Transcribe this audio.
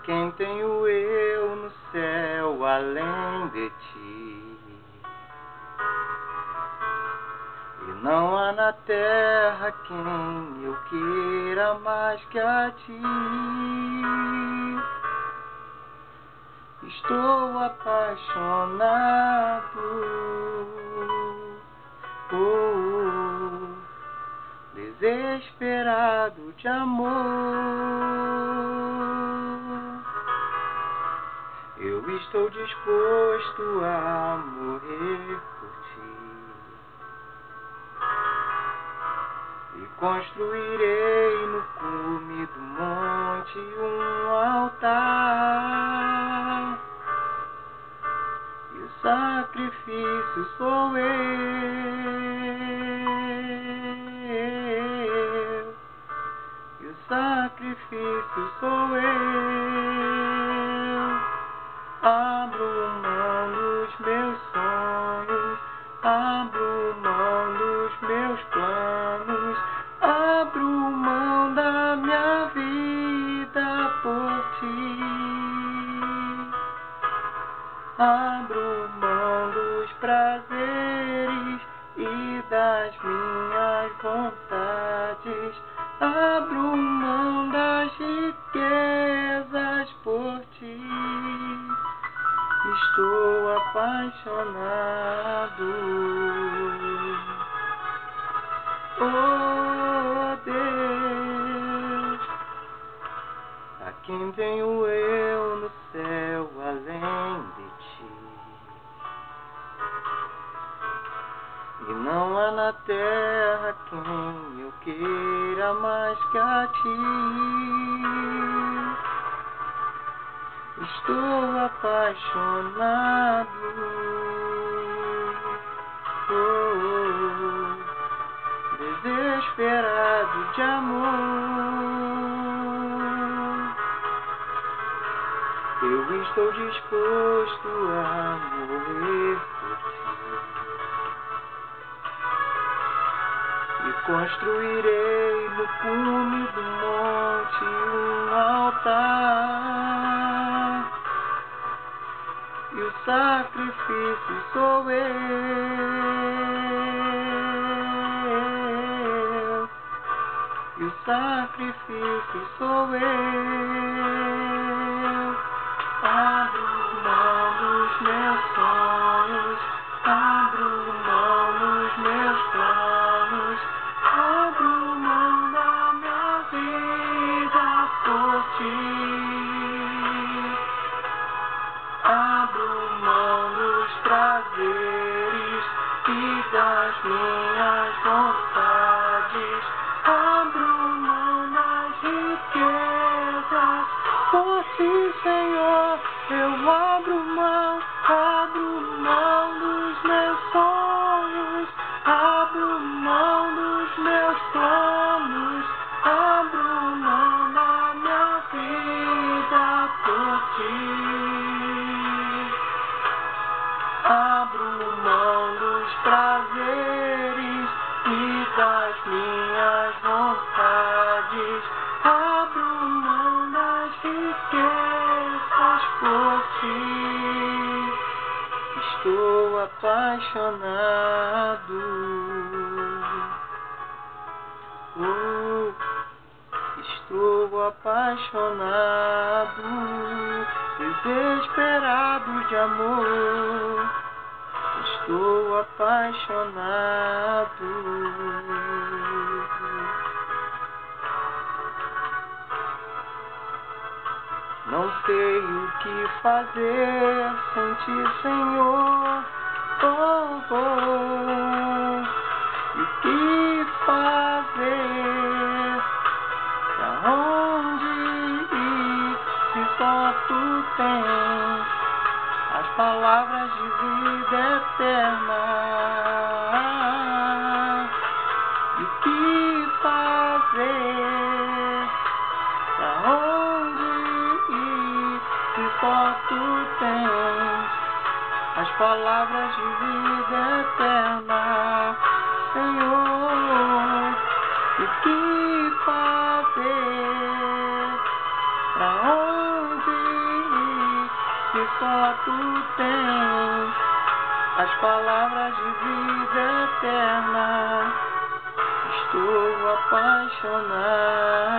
quem tenho eu no céu além de ti? E não há na terra quem eu queira mais que a ti. Estou apaixonado, desesperado de amor. Eu estou disposto a morrer por ti, e construirei no cume do monte um altar, e o sacrifício sou eu, e o sacrifício sou eu. Abro mão dos meus sonhos, abro mão dos meus planos, abro mão da minha vida por ti. Abro mão dos prazeres e das minhas vontades, abro mão das riquezas por ti. Estou apaixonado, oh Deus, a quem tenho eu no céu além de ti? E não há na terra quem eu queira mais que a ti. Estou apaixonado, desesperado de amor. Eu estou disposto a morrer por ti, e construirei no cume do monte um altar, e o sacrifício sou eu, e o sacrifício sou eu. Abro mão dos meus sonhos, abro mão dos meus planos, abro mão da minha vida por ti. Abro mão dos prazeres e das minhas vontades, abro mão das riquezas por ti, Senhor. Eu abro mão dos meus sonhos, abro mão dos meus planos, abro mão da minha vida por ti. Abro mão dos prazeres e das minhas vontades, abro mão das riquezas por ti. Estou apaixonado, estou apaixonado, desesperado de amor. Estou apaixonado. Não sei o que fazer sem ti, Senhor. E o que fazer? Pra onde ir se só tu tens as palavras de vida eterna? E o que fazer? Pra onde ir se só tu tens as palavras de vida eterna, Senhor? E o que fazer? Pra onde só tu tens as palavras de vida eterna. Estou apaixonado.